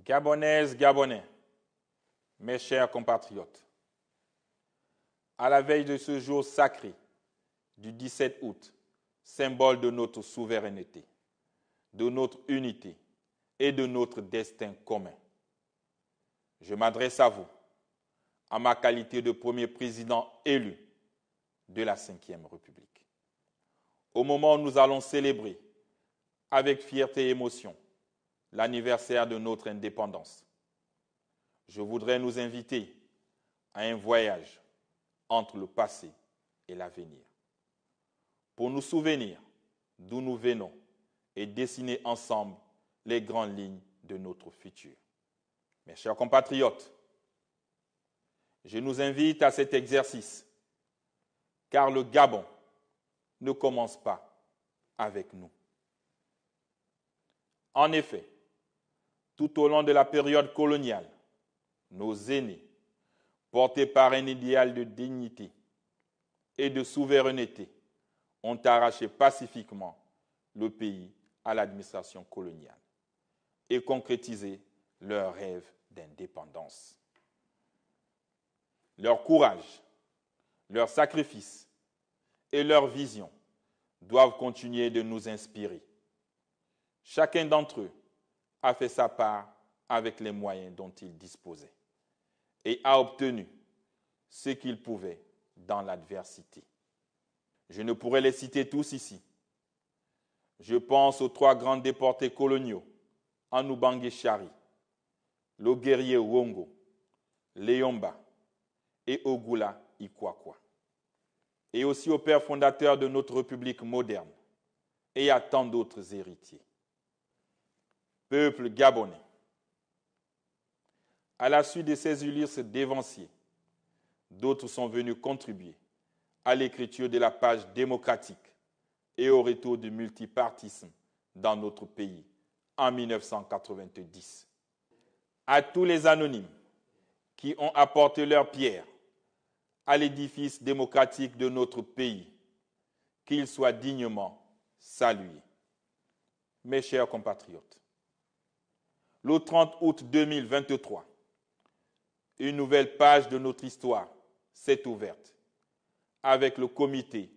Gabonaises, Gabonais, mes chers compatriotes, à la veille de ce jour sacré du 17 août, symbole de notre souveraineté, de notre unité et de notre destin commun, je m'adresse à vous, en ma qualité de premier président élu de la Ve République. Au moment où nous allons célébrer avec fierté et émotion l'anniversaire de notre indépendance, je voudrais nous inviter à un voyage entre le passé et l'avenir, pour nous souvenir d'où nous venons et dessiner ensemble les grandes lignes de notre futur. Mes chers compatriotes, je nous invite à cet exercice, car le Gabon ne commence pas avec nous. En effet, tout au long de la période coloniale, nos aînés, portés par un idéal de dignité et de souveraineté, ont arraché pacifiquement le pays à l'administration coloniale et concrétisé leur rêve d'indépendance. Leur courage, leur sacrifice et leur vision doivent continuer de nous inspirer. Chacun d'entre eux a fait sa part avec les moyens dont il disposait et a obtenu ce qu'il pouvait dans l'adversité. Je ne pourrais les citer tous ici. Je pense aux 3 grands déportés coloniaux, Anoubangui Chari, le guerrier Wongo, Léomba et Ogula Ikwakwa, et aussi au père fondateur de notre République moderne, et à tant d'autres héritiers. Peuple gabonais, à la suite de ces Ulysses dévanciers, d'autres sont venus contribuer à l'écriture de la page démocratique et au retour du multipartisme dans notre pays en 1990. À tous les anonymes qui ont apporté leur pierre à l'édifice démocratique de notre pays, qu'ils soient dignement salués. Mes chers compatriotes, le 30 août 2023, une nouvelle page de notre histoire s'est ouverte avec le Comité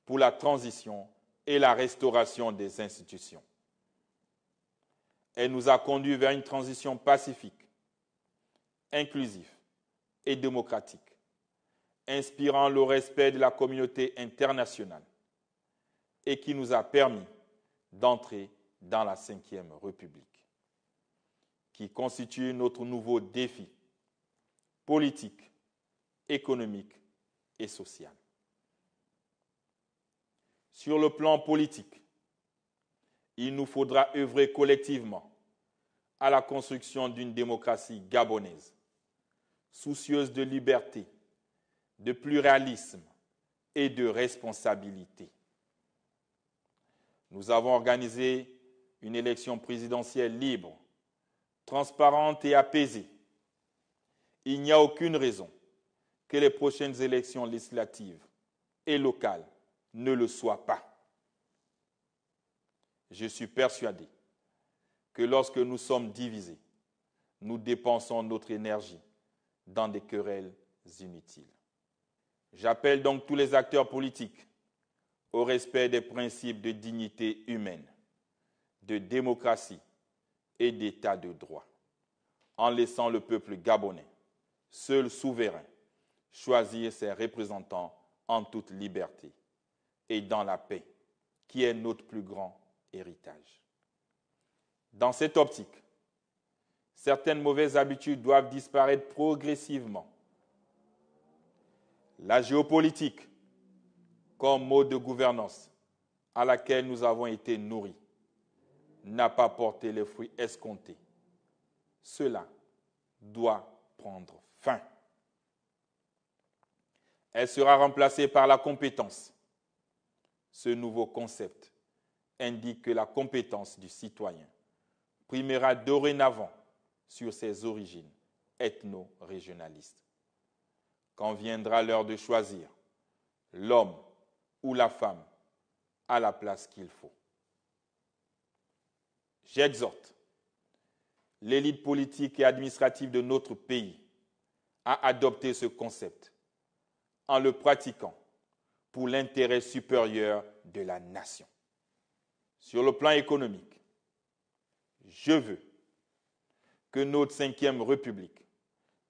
pour la transition et la restauration des institutions. Elle nous a conduits vers une transition pacifique, inclusive et démocratique, inspirant le respect de la communauté internationale et qui nous a permis d'entrer dans la Ve République, qui constitue notre nouveau défi politique, économique et social. Sur le plan politique, il nous faudra œuvrer collectivement à la construction d'une démocratie gabonaise, soucieuse de liberté, de pluralisme et de responsabilité. Nous avons organisé une élection présidentielle libre, transparente et apaisée. Il n'y a aucune raison que les prochaines élections législatives et locales ne le soient pas. Je suis persuadé que lorsque nous sommes divisés, nous dépensons notre énergie dans des querelles inutiles. J'appelle donc tous les acteurs politiques au respect des principes de dignité humaine, de démocratie et d'état de droit, en laissant le peuple gabonais, seul souverain, choisir ses représentants en toute liberté et dans la paix, qui est notre plus grand héritage. Dans cette optique, certaines mauvaises habitudes doivent disparaître progressivement. La géopolitique, comme mode de gouvernance à laquelle nous avons été nourris, n'a pas porté les fruits escomptés. Cela doit prendre fin. Elle sera remplacée par la compétence. Ce nouveau concept indique que la compétence du citoyen primera dorénavant sur ses origines ethno-régionalistes. Quand viendra l'heure de choisir, l'homme ou la femme à la place qu'il faut. J'exhorte l'élite politique et administrative de notre pays a adopté ce concept en le pratiquant pour l'intérêt supérieur de la nation. Sur le plan économique, je veux que notre 5e République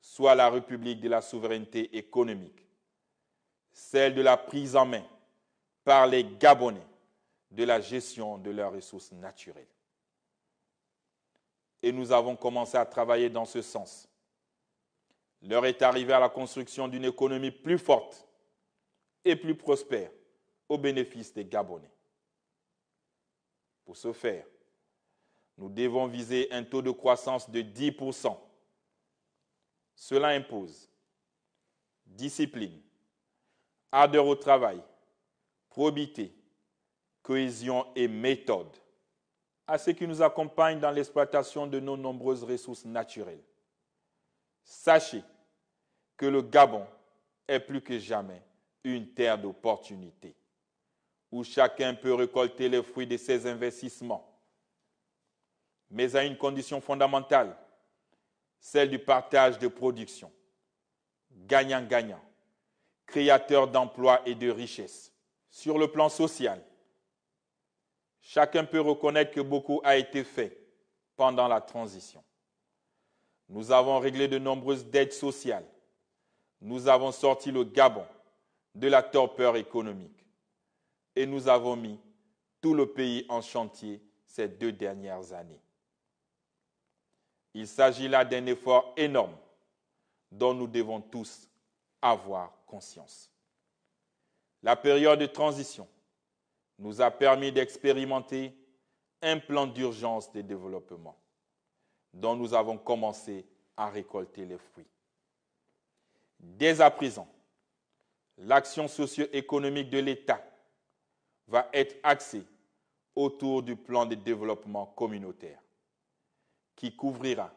soit la République de la souveraineté économique, celle de la prise en main par les Gabonais de la gestion de leurs ressources naturelles. Et nous avons commencé à travailler dans ce sens. L'heure est arrivée à la construction d'une économie plus forte et plus prospère au bénéfice des Gabonais. Pour ce faire, nous devons viser un taux de croissance de 10%. Cela impose discipline, ardeur au travail, probité, cohésion et méthode à ceux qui nous accompagnent dans l'exploitation de nos nombreuses ressources naturelles. Sachez que le Gabon est plus que jamais une terre d'opportunités, où chacun peut récolter les fruits de ses investissements, mais à une condition fondamentale, celle du partage de production, gagnant-gagnant, créateur d'emplois et de richesses. Sur le plan social, chacun peut reconnaître que beaucoup a été fait pendant la transition. Nous avons réglé de nombreuses dettes sociales. Nous avons sorti le Gabon de la torpeur économique. Et nous avons mis tout le pays en chantier ces 2 dernières années. Il s'agit là d'un effort énorme dont nous devons tous avoir conscience. La période de transition nous a permis d'expérimenter un plan d'urgence de développement dont nous avons commencé à récolter les fruits. Dès à présent, l'action socio-économique de l'État va être axée autour du plan de développement communautaire qui couvrira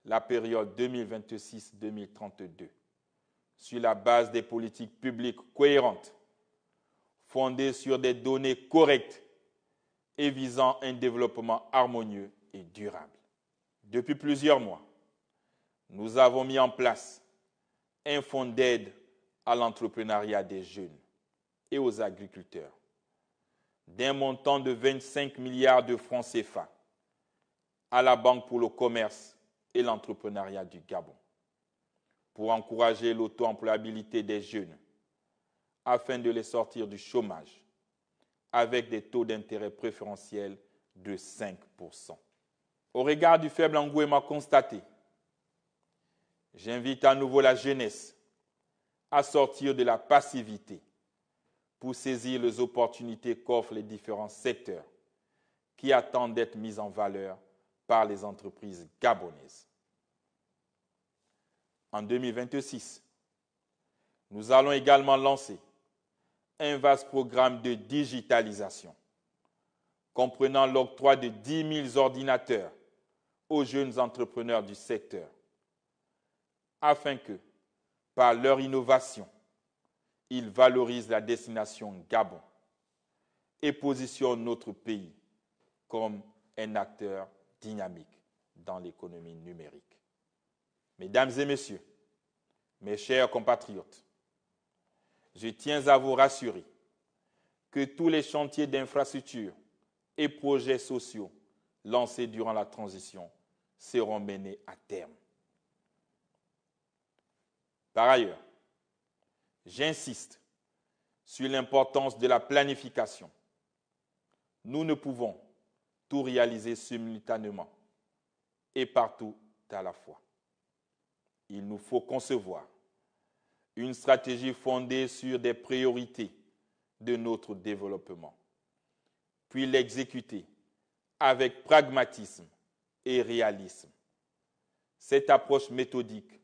la période 2026-2032 sur la base des politiques publiques cohérentes, fondées sur des données correctes et visant un développement harmonieux et durable. Depuis plusieurs mois, nous avons mis en place un fonds d'aide à l'entrepreneuriat des jeunes et aux agriculteurs d'un montant de 25 milliards de francs CFA à la Banque pour le commerce et l'entrepreneuriat du Gabon pour encourager l'auto-employabilité des jeunes afin de les sortir du chômage avec des taux d'intérêt préférentiels de 5%. Au regard du faible engouement constaté, j'invite à nouveau la jeunesse à sortir de la passivité pour saisir les opportunités qu'offrent les différents secteurs qui attendent d'être mis en valeur par les entreprises gabonaises. En 2026, nous allons également lancer un vaste programme de digitalisation comprenant l'octroi de 10 000 ordinateurs aux jeunes entrepreneurs du secteur afin que, par leur innovation, ils valorisent la destination Gabon et positionnent notre pays comme un acteur dynamique dans l'économie numérique. Mesdames et messieurs, mes chers compatriotes, je tiens à vous rassurer que tous les chantiers d'infrastructures et projets sociaux lancés durant la transition seront menés à terme. Par ailleurs, j'insiste sur l'importance de la planification. Nous ne pouvons tout réaliser simultanément et partout à la fois. Il nous faut concevoir une stratégie fondée sur des priorités de notre développement, puis l'exécuter avec pragmatisme et réalisme. Cette approche méthodique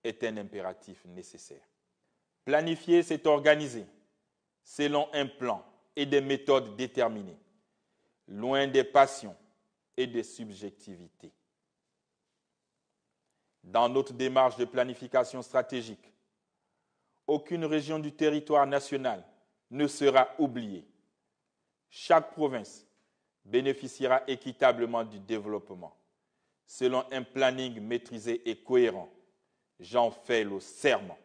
est un impératif nécessaire. Planifier, c'est organiser selon un plan et des méthodes déterminées, loin des passions et des subjectivités. Dans notre démarche de planification stratégique, aucune région du territoire national ne sera oubliée. Chaque province bénéficiera équitablement du développement, selon un planning maîtrisé et cohérent. J'en fais le serment.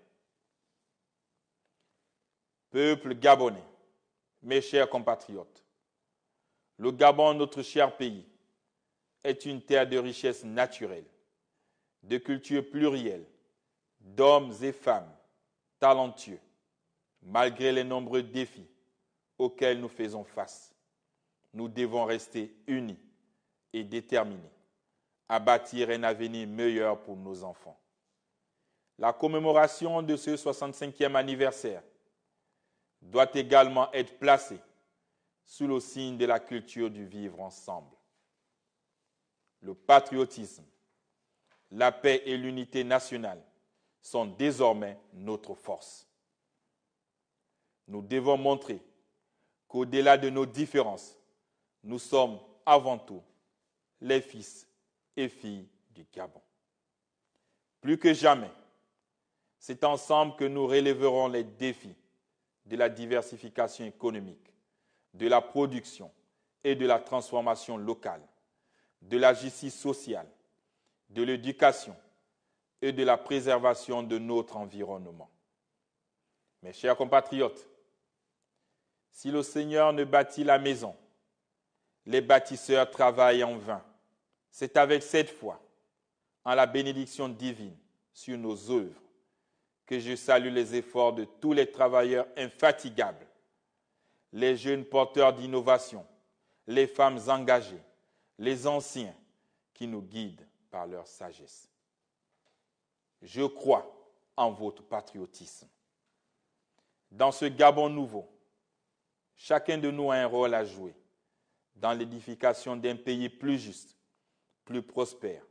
Peuple gabonais, mes chers compatriotes, le Gabon, notre cher pays, est une terre de richesse naturelle, de culture plurielle, d'hommes et femmes talentueux, malgré les nombreux défis auxquels nous faisons face. Nous devons rester unis et déterminés à bâtir un avenir meilleur pour nos enfants. La commémoration de ce 65e anniversaire doit également être placée sous le signe de la culture du vivre ensemble. Le patriotisme, la paix et l'unité nationale sont désormais notre force. Nous devons montrer qu'au-delà de nos différences, nous sommes avant tout les fils et filles du Gabon. Plus que jamais, c'est ensemble que nous relèverons les défis de la diversification économique, de la production et de la transformation locale, de la justice sociale, de l'éducation et de la préservation de notre environnement. Mes chers compatriotes, si le Seigneur ne bâtit la maison, les bâtisseurs travaillent en vain. C'est avec cette foi, en la bénédiction divine sur nos œuvres, que je salue les efforts de tous les travailleurs infatigables, les jeunes porteurs d'innovation, les femmes engagées, les anciens qui nous guident par leur sagesse. Je crois en votre patriotisme. Dans ce Gabon nouveau, chacun de nous a un rôle à jouer dans l'édification d'un pays plus juste, plus prospère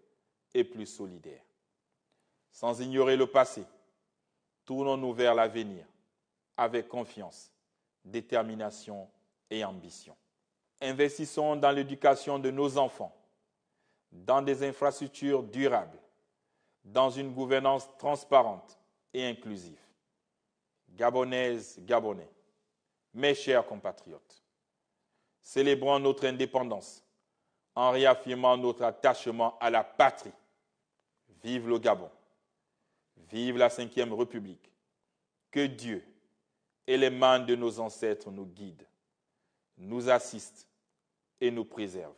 et plus solidaire. Sans ignorer le passé, tournons-nous vers l'avenir avec confiance, détermination et ambition. Investissons dans l'éducation de nos enfants, dans des infrastructures durables, dans une gouvernance transparente et inclusive. Gabonaises, Gabonais, mes chers compatriotes, célébrons notre indépendance en réaffirmant notre attachement à la patrie. Vive le Gabon, vive la Ve République, que Dieu et les mains de nos ancêtres nous guident, nous assistent et nous préservent.